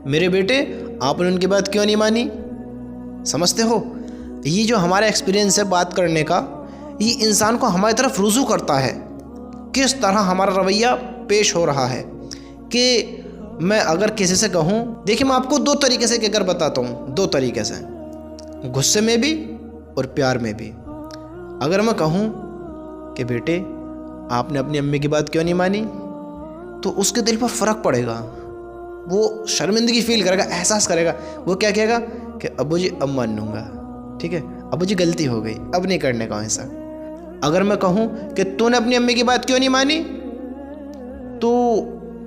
میرے بیٹے آپ نے ان کی بات کیوں نہیں مانی؟ سمجھتے ہو، یہ جو ہمارا ایکسپیرینس ہے بات کرنے کا، یہ انسان کو ہماری طرف رجوع کرتا ہے کس طرح ہمارا رویہ پیش ہو رہا ہے۔ کہ میں اگر کسی سے کہوں، دیکھیں میں آپ کو دو طریقے سے کہہ کر بتاتا ہوں، دو طریقے سے، غصے میں بھی اور پیار میں بھی۔ اگر میں کہوں کہ بیٹے آپ نے اپنی امی کی بات کیوں نہیں مانی، تو اس کے دل پر فرق پڑے گا، وہ شرمندگی فیل کرے گا، احساس کرے گا، وہ کیا کہے گا کہ ابو جی اب مان لوں گا، ٹھیک ہے ابو جی غلطی ہو گئی، اب نہیں کرنے کا ایسا۔ اگر میں کہوں کہ تو نے اپنی امی کی بات کیوں نہیں مانی، تو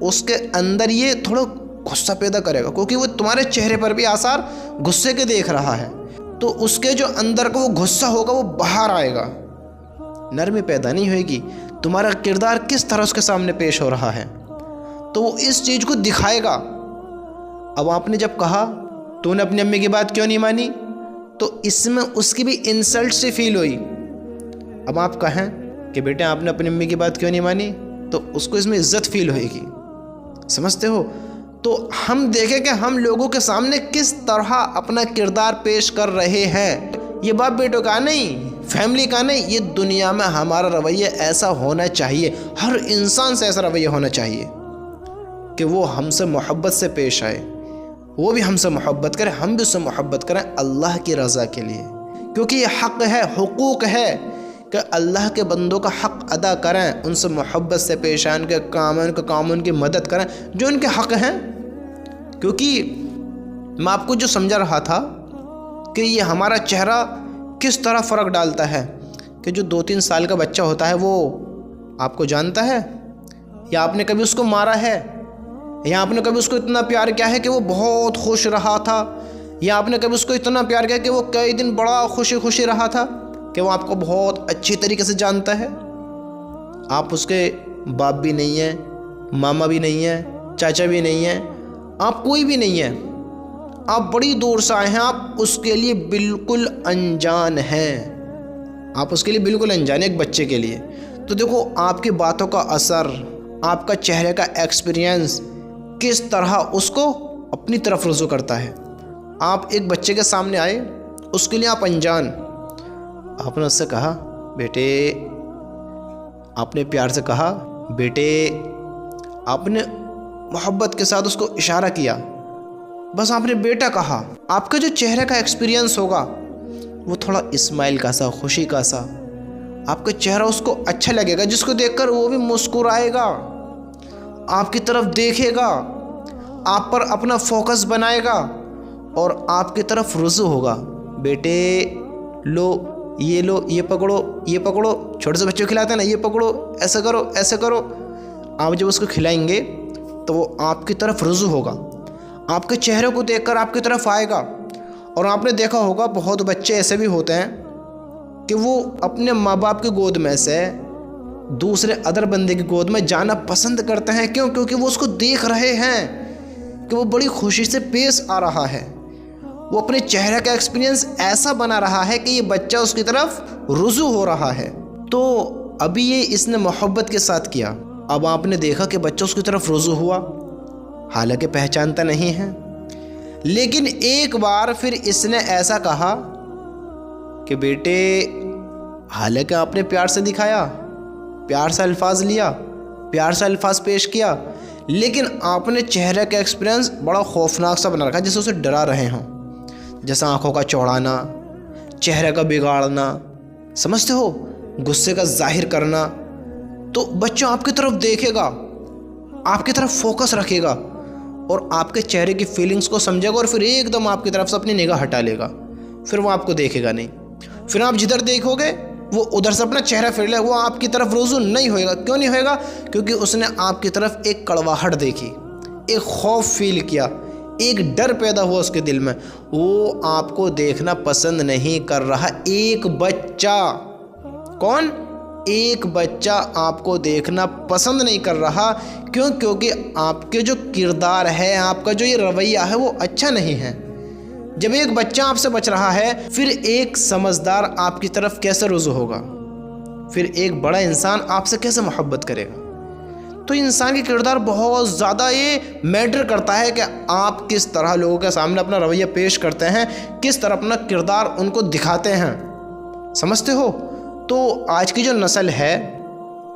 اس کے اندر یہ تھوڑا غصہ پیدا کرے گا، کیونکہ وہ تمہارے چہرے پر بھی آثار غصے کے دیکھ رہا ہے، تو اس کے جو اندر کا وہ غصہ ہوگا وہ باہر آئے گا، نرمی پیدا نہیں ہوئے گی۔ تمہارا کردار کس طرح اس کے سامنے پیش ہو رہا ہے تو وہ اس چیز کو دکھائے گا۔ اب آپ نے جب کہا تو نے اپنی امی کی بات کیوں نہیں مانی، تو اس میں اس کی بھی انسلٹ سی فیل ہوئی۔ اب آپ کہیں کہ بیٹے آپ نے اپنی امی کی بات کیوں نہیں مانی، تو اس کو اس میں عزت فیل ہوئے گی، سمجھتے ہو؟ تو ہم دیکھیں کہ ہم لوگوں کے سامنے کس طرح اپنا کردار پیش کر رہے ہیں۔ یہ باپ بیٹوں کا نہیں، فیملی کا نہیں، یہ دنیا میں ہمارا رویہ ایسا ہونا چاہیے، ہر انسان سے ایسا رویہ ہونا چاہیے کہ وہ ہم سے محبت سے پیش آئے، وہ بھی ہم سے محبت کرے، ہم بھی اس سے محبت کریں اللہ کی رضا کے لیے، کیونکہ یہ حق ہے، حقوق ہے کہ اللہ کے بندوں کا حق ادا کریں، ان سے محبت سے پیش آئیں، ان کے کام ان کی مدد کریں جو ان کے حق ہیں۔ کیونکہ میں آپ کو جو سمجھا رہا تھا کہ یہ ہمارا چہرہ کس طرح فرق ڈالتا ہے، کہ جو 2-3 سال کا بچہ ہوتا ہے وہ آپ کو جانتا ہے، یا آپ نے کبھی اس کو مارا ہے، یا آپ نے کبھی اس کو اتنا پیار کیا ہے کہ وہ بہت خوش رہا تھا، یا آپ نے کبھی اس کو اتنا پیار کیا کہ وہ کئی دن بڑا خوشی رہا تھا، کہ وہ آپ کو بہت اچھی طریقے سے جانتا ہے۔ آپ اس کے باپ بھی نہیں ہیں، ماما بھی نہیں ہیں، چاچا بھی نہیں ہیں، آپ کوئی بھی نہیں ہے، آپ بڑی دور سے آئے ہیں، آپ اس کے لیے بالکل انجان ہیں، آپ اس کے لیے بالکل انجان ہیں ایک بچے کے لیے۔ تو دیکھو آپ کی باتوں کا اثر، آپ کا چہرے کا ایکسپیرینس کس طرح اس کو اپنی طرف رجوع کرتا ہے۔ آپ ایک بچے کے سامنے آئے، اس کے لیے آپ انجان، آپ نے اس سے کہا بیٹے، آپ نے پیار سے کہا بیٹے، آپ نے محبت کے ساتھ اس کو اشارہ کیا، بس آپ نے بیٹا کہا، آپ کا جو چہرے کا ایکسپیرینس ہوگا وہ تھوڑا اسمائل کا سا، خوشی کا سا، آپ کا چہرہ اس کو اچھا لگے گا، جس کو دیکھ کر وہ بھی مسکرائے گا، آپ کی طرف دیکھے گا، آپ پر اپنا فوکس بنائے گا اور آپ کی طرف رجوع ہوگا۔ بیٹے لو، یہ پکڑو، یہ پکڑو، چھوٹے سے بچے کو کھلاتے ہیں نا، یہ پکڑو، ایسا کرو، ایسا کرو۔ آپ جب اس کو کھلائیں گے تو وہ آپ کی طرف رجوع ہوگا، آپ کے چہرے کو دیکھ کر آپ کی طرف آئے گا۔ اور آپ نے دیکھا ہوگا بہت بچے ایسے بھی ہوتے ہیں کہ وہ اپنے ماں باپ کی گود میں سے دوسرے ادر بندے کی گود میں جانا پسند کرتے ہیں، کیوں؟ کیونکہ وہ اس کو دیکھ رہے ہیں کہ وہ بڑی خوشی سے پیش آ رہا ہے، وہ اپنے چہرے کا ایکسپیرینس ایسا بنا رہا ہے کہ یہ بچہ اس کی طرف رجوع ہو رہا ہے۔ تو ابھی یہ اس نے محبت کے ساتھ کیا، اب آپ نے دیکھا کہ بچہ اس کی طرف رجوع ہوا، حالانکہ پہچانتا نہیں ہے، لیکن ایک بار پھر اس نے ایسا کہا کہ بیٹے، حالانکہ آپ نے پیار سے دکھایا، پیار سے الفاظ لیا، پیار سے الفاظ پیش کیا، لیکن آپ نے چہرے کا ایکسپیرینس بڑا خوفناک سا بنا رکھا، جیسے اسے ڈرا رہے ہوں، جیسا آنکھوں کا چوڑانا، چہرے کا بگاڑنا، سمجھتے ہو، غصے کا ظاہر کرنا۔ تو بچہ آپ کی طرف دیکھے گا، آپ کی طرف فوکس رکھے گا اور آپ کے چہرے کی فیلنگز کو سمجھے گا، اور پھر ایک دم آپ کی طرف سے اپنی نگاہ ہٹا لے گا، پھر وہ آپ کو دیکھے گا نہیں، پھر آپ جدھر دیکھو گے وہ ادھر سے اپنا چہرہ پھیر لے، وہ آپ کی طرف رجوع نہیں ہوئے گا۔ کیوں نہیں ہوئے گا؟ کیونکہ اس نے آپ کی طرف ایک کڑواہٹ دیکھی، ایک خوف فیل کیا، ایک ڈر پیدا ہوا اس کے دل میں، وہ آپ کو دیکھنا پسند نہیں کر رہا۔ ایک بچہ، کون؟ ایک بچہ آپ کو دیکھنا پسند نہیں کر رہا، کیوں؟ کیونکہ آپ کے جو کردار ہے، آپ کا جو یہ رویہ ہے وہ اچھا نہیں ہے۔ جب ایک بچہ آپ سے بچ رہا ہے، پھر ایک سمجھدار آپ کی طرف کیسے رجوع ہوگا؟ پھر ایک بڑا انسان آپ سے کیسے محبت کرے گا؟ تو انسان کی کردار بہت زیادہ یہ میٹر کرتا ہے کہ آپ کس طرح لوگوں کے سامنے اپنا رویہ پیش کرتے ہیں، کس طرح اپنا کردار ان کو دکھاتے ہیں، سمجھتے ہو؟ تو آج کی جو نسل ہے،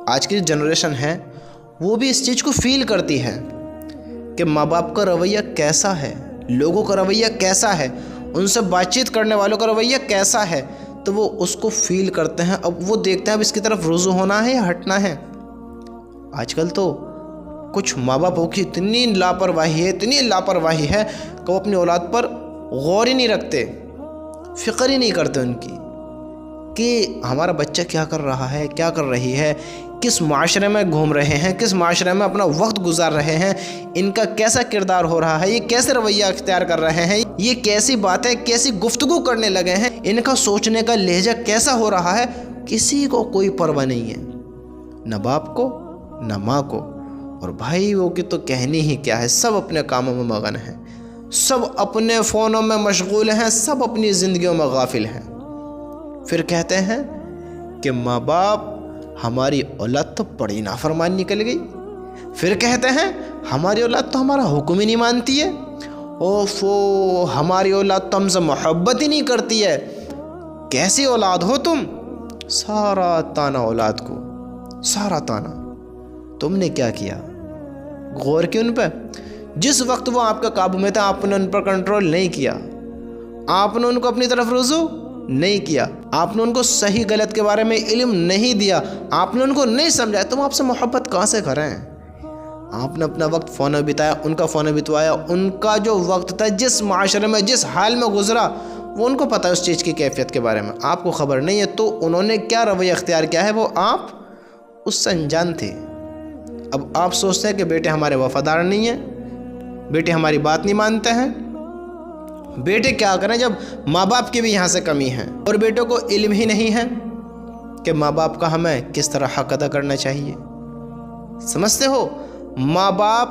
آج کی جو جنریشن ہے، وہ بھی اس چیز کو فیل کرتی ہے کہ ماں باپ کا رویہ کیسا ہے، لوگوں کا رویہ کیسا ہے، ان سے بات چیت کرنے والوں کا رویہ کیسا ہے، تو وہ اس کو فیل کرتے ہیں۔ اب وہ دیکھتے ہیں اب اس کی طرف رجوع ہونا ہے یا ہٹنا ہے۔ آج کل تو کچھ ماں باپوں کی اتنی لاپرواہی ہے کہ وہ اپنی اولاد پر غور ہی نہیں رکھتے، فکر ہی نہیں کرتے ان کی کہ ہمارا بچہ کیا کر رہا ہے، کیا کر رہی ہے، کس معاشرے میں گھوم رہے ہیں، کس معاشرے میں اپنا وقت گزار رہے ہیں، ان کا کیسا کردار ہو رہا ہے، یہ کیسے رویہ اختیار کر رہے ہیں، یہ کیسی باتیں، کیسی گفتگو کرنے لگے ہیں، ان کا سوچنے کا لہجہ کیسا ہو رہا ہے، کسی کو کوئی پرواہ نہیں ہے، نہ باپ کو نہ ماں کو، اور بھائی وہ کی تو کہنی ہی کیا ہے، سب اپنے کاموں میں مگن ہیں، سب اپنے فونوں میں مشغول ہیں، سب اپنی زندگیوں میں غافل ہیں۔ پھر کہتے ہیں کہ ماں باپ ہماری اولاد تو بڑی نافرمان نکل گئی، پھر کہتے ہیں ہماری اولاد تو ہمارا حکم ہی نہیں مانتی ہے، اوفو ہماری اولاد تو ہم سے محبت ہی نہیں کرتی ہے، کیسی اولاد ہو تم؟ سارا تانا اولاد کو، سارا تانا۔ تم نے کیا کیا؟ غور کیا ان پہ؟ جس وقت وہ آپ کے قابو میں تھا آپ نے ان پر کنٹرول نہیں کیا، آپ نے ان کو اپنی طرف رجوع نہیں کیا، آپ نے ان کو صحیح غلط کے بارے میں علم نہیں دیا، آپ نے ان کو نہیں سمجھایا، تم آپ سے محبت کہاں سے کریں؟ آپ نے اپنا وقت فون میں بتایا، ان کا فون میں بتوایا، ان کا جو وقت تھا جس معاشرے میں جس حال میں گزرا وہ ان کو پتہ ہے اس چیز کی کیفیت کے بارے میں، آپ کو خبر نہیں ہے، تو انہوں نے کیا رویہ اختیار کیا ہے وہ آپ اس سے انجان تھے۔ اب آپ سوچتے ہیں کہ بیٹے ہمارے وفادار نہیں ہیں، بیٹے ہماری بات نہیں مانتے ہیں، بیٹے کیا کریں جب ماں باپ کی بھی یہاں سے کمی ہے، اور بیٹوں کو علم ہی نہیں ہے کہ ماں باپ کا ہمیں کس طرح حق ادا کرنا چاہیے۔ سمجھتے ہو؟ ماں باپ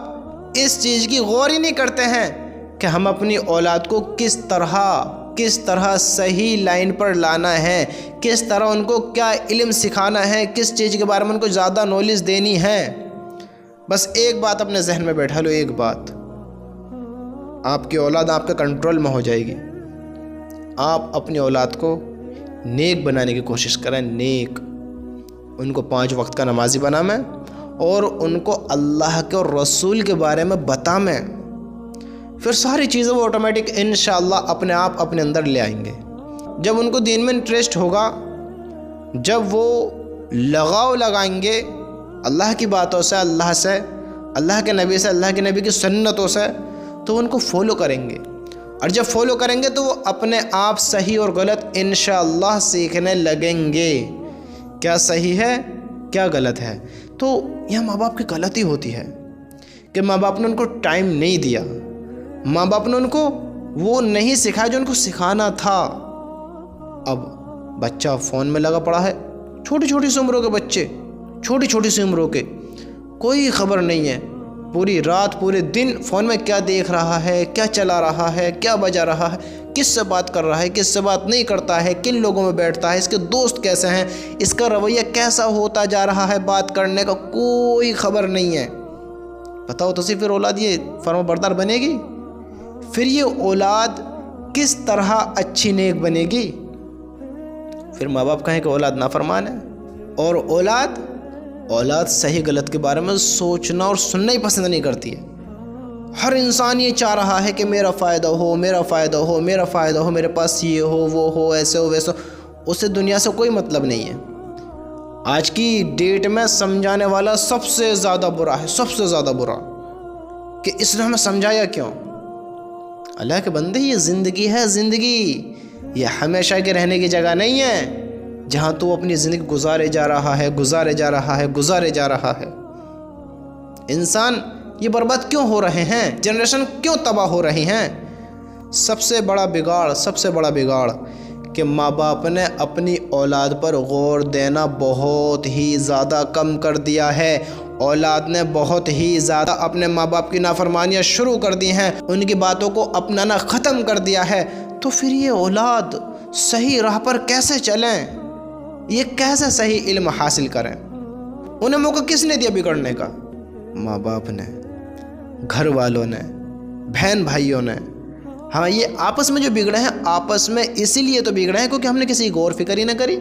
اس چیز کی غور ہی نہیں کرتے ہیں کہ ہم اپنی اولاد کو کس طرح صحیح لائن پر لانا ہے، کس طرح ان کو کیا علم سکھانا ہے، کس چیز کے بارے میں ان کو زیادہ نالج دینی ہے۔ بس ایک بات اپنے ذہن میں بیٹھا لو، ایک بات، آپ کی اولاد آپ کے کنٹرول میں ہو جائے گی۔ آپ اپنی اولاد کو نیک بنانے کی کوشش کریں، نیک، ان کو 5 وقت کا نمازی بنائیں اور ان کو اللہ کے اور رسول کے بارے میں بتائیں، پھر ساری چیزیں وہ آٹومیٹک انشاءاللہ اپنے آپ اپنے اندر لے آئیں گے۔ جب ان کو دین میں انٹرسٹ ہوگا، جب وہ لگاؤ لگائیں گے اللہ کی باتوں سے، اللہ کے نبی سے، اللہ کے نبی کی سنتوں سے، تو ان کو فالو کریں گے، اور جب فالو کریں گے تو وہ اپنے آپ صحیح اور غلط انشاءاللہ سیکھنے لگیں گے، کیا صحیح ہے کیا غلط ہے۔ تو یہ ماں باپ کی غلطی ہوتی ہے کہ ماں باپ نے ان کو ٹائم نہیں دیا، ماں باپ نے ان کو وہ نہیں سکھایا جو ان کو سکھانا تھا۔ اب بچہ فون میں لگا پڑا ہے، چھوٹی چھوٹی سی عمروں کے بچے، چھوٹی چھوٹی سی عمروں کے، کوئی خبر نہیں ہے، پوری رات پورے دن فون میں کیا دیکھ رہا ہے، کیا چلا رہا ہے، کیا بجا رہا ہے، کس سے بات کر رہا ہے، کس سے بات نہیں کرتا ہے، کن لوگوں میں بیٹھتا ہے، اس کے دوست کیسے ہیں، اس کا رویہ کیسا ہوتا جا رہا ہے، بات کرنے کا کوئی خبر نہیں ہے۔ بتاؤ تو صرف پھر اولاد یہ فرما بردار بنے گی؟ پھر یہ اولاد کس طرح اچھی نیک بنے گی؟ پھر ماں باپ کہیں کہ اولاد نافرمان ہے، اور اولاد صحیح غلط کے بارے میں سوچنا اور سننا ہی پسند نہیں کرتی ہے۔ ہر انسان یہ چاہ رہا ہے کہ میرا فائدہ ہو، میرا فائدہ ہو، میرا فائدہ ہو، میرے پاس یہ ہو، وہ ہو، ایسے ہو، ویسے ہو، اسے دنیا سے کوئی مطلب نہیں ہے۔ آج کی ڈیٹ میں سمجھانے والا سب سے زیادہ برا ہے، سب سے زیادہ برا، کہ اس نے ہمیں سمجھایا کیوں؟ اللہ کے بندے، یہ زندگی ہے، زندگی یہ ہمیشہ کے رہنے کی جگہ نہیں ہے جہاں تو اپنی زندگی گزارے جا رہا ہے۔ انسان یہ برباد کیوں ہو رہے ہیں؟ جنریشن کیوں تباہ ہو رہی ہیں؟ سب سے بڑا بگاڑ کہ ماں باپ نے اپنی اولاد پر غور دینا بہت ہی زیادہ کم کر دیا ہے۔ اولاد نے بہت ہی زیادہ اپنے ماں باپ کی نافرمانیاں شروع کر دی ہیں، ان کی باتوں کو اپنانا ختم کر دیا ہے۔ تو پھر یہ اولاد صحیح راہ پر کیسے چلیں؟ یہ کیسے صحیح علم حاصل کریں؟ انہیں موقع کس نے دیا بگڑنے کا؟ ماں باپ نے، گھر والوں نے، بہن بھائیوں نے. ہاں یہ آپس میں جو بگڑے ہیں، آپس میں اسی لیے تو بگڑے ہیں کیونکہ ہم نے کسی غور فکر ہی نہ کری.